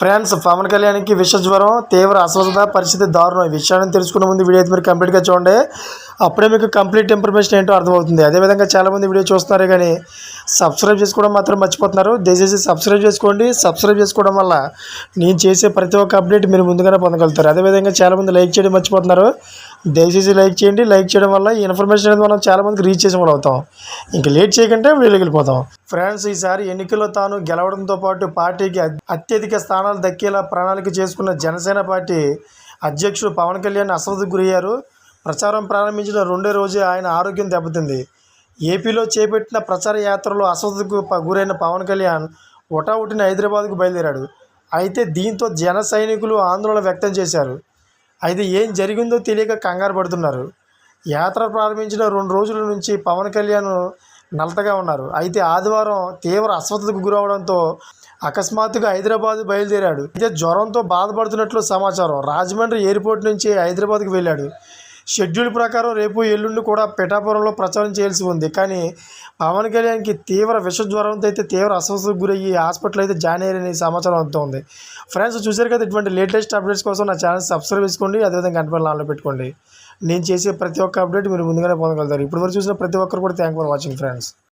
Friends, Pawan కళ్యాణ్కి విష జ్వరం, తీవ్ర అస్వస్థత, పరిస్థితి దారుణం. ఈ విషయాన్ని తెలుసుకునే ముందు వీడియో అయితే మీరు కంప్లీట్గా చూడండి. అప్పుడే మీకు కంప్లీట్ ఇన్ఫర్మేషన్ ఏంటో అర్థమవుతుంది. అదేవిధంగా చాలామంది వీడియో చూస్తున్నారు కానీ సబ్స్క్రైబ్ చేసుకోవడం మాత్రం మర్చిపోతున్నారు. దయచేసి సబ్స్క్రైబ్ చేసుకోండి. సబ్స్క్రైబ్ చేసుకోవడం వల్ల నేను చేసే ప్రతి ఒక్క అప్డేట్ మీరు ముందుగానే పొందగలుగుతారు. అదేవిధంగా చాలామంది లైక్ చేయడం మర్చిపోతున్నారు. దయచేసి లైక్ చేయండి. లైక్ చేయడం వల్ల ఈ ఇన్ఫర్మేషన్ అనేది మనం చాలామందికి రీచ్ చేసే వాళ్ళు అవుతాం. ఇంకా లేట్ చేయకుంటే వీళ్ళకి వెళ్ళిపోతాం. ఫ్రెండ్స్, ఈసారి ఎన్నికల్లో తాను గెలవడంతో పాటు పార్టీకి అత్యధిక స్థానాలు దక్కేలా ప్రణాళిక చేసుకున్న జనసేన పార్టీ అధ్యక్షుడు పవన్ కళ్యాణ్ అస్వస్థతకు గురయ్యారు. ప్రచారం ప్రారంభించిన రెండో రోజే ఆయన ఆరోగ్యం దెబ్బతింది. ఏపీలో చేపట్టిన ప్రచార యాత్రలో అస్వస్థతకు గురైన పవన్ కళ్యాణ్ హుటాహుటిన హైదరాబాద్కు బయలుదేరాడు. అయితే దీంతో జన సైనికులు ఆందోళన వ్యక్తం చేశారు. అయితే ఏం జరిగిందో తెలియక కంగారు పడుతున్నారు. యాత్ర ప్రారంభించిన 2 రోజుల నుంచి పవన్ కళ్యాణ్ నలతగా ఉన్నారు. అయితే ఆదివారం తీవ్ర అస్వస్థతకు గురవడంతో అకస్మాత్తుగా హైదరాబాద్ బయలుదేరాడు. అయితే జ్వరంతో బాధపడుతున్నట్లు సమాచారం. రాజమండ్రి ఎయిర్పోర్ట్ నుంచి హైదరాబాద్కు వెళ్ళాడు. షెడ్యూల్ ప్రకారం రేపు ఎల్లుండి కూడా పిఠాపురంలో ప్రచారం చేయాల్సి ఉంది. కానీ పవన్ కళ్యాణ్కి తీవ్ర విష జ్వరంతో అయితే తీవ్ర అస్వస్థతకు గురయ్యి హాస్పిటల్ అయితే జాయిన్ అయ్యారని సమాచారం అందుతోంది. ఫ్రెండ్స్, చూశారు కదా, ఇటువంటి లేటెస్ట్ అప్డేట్స్ కోసం నా ఛానల్ సబ్స్క్రైబ్ చేసుకోండి. అదేవిధంగా గంట బెల్ ఆన్లో పెట్టుకోండి. నేను చేసే ప్రతి ఒక్క అప్డేట్ మీరు ముందుగానే పొందగలుగుతారు. ఇప్పటివరకు చూసిన ప్రతి ఒక్కరు కూడా థ్యాంక్ ఫర్ వాచింగ్ ఫ్రెండ్స్.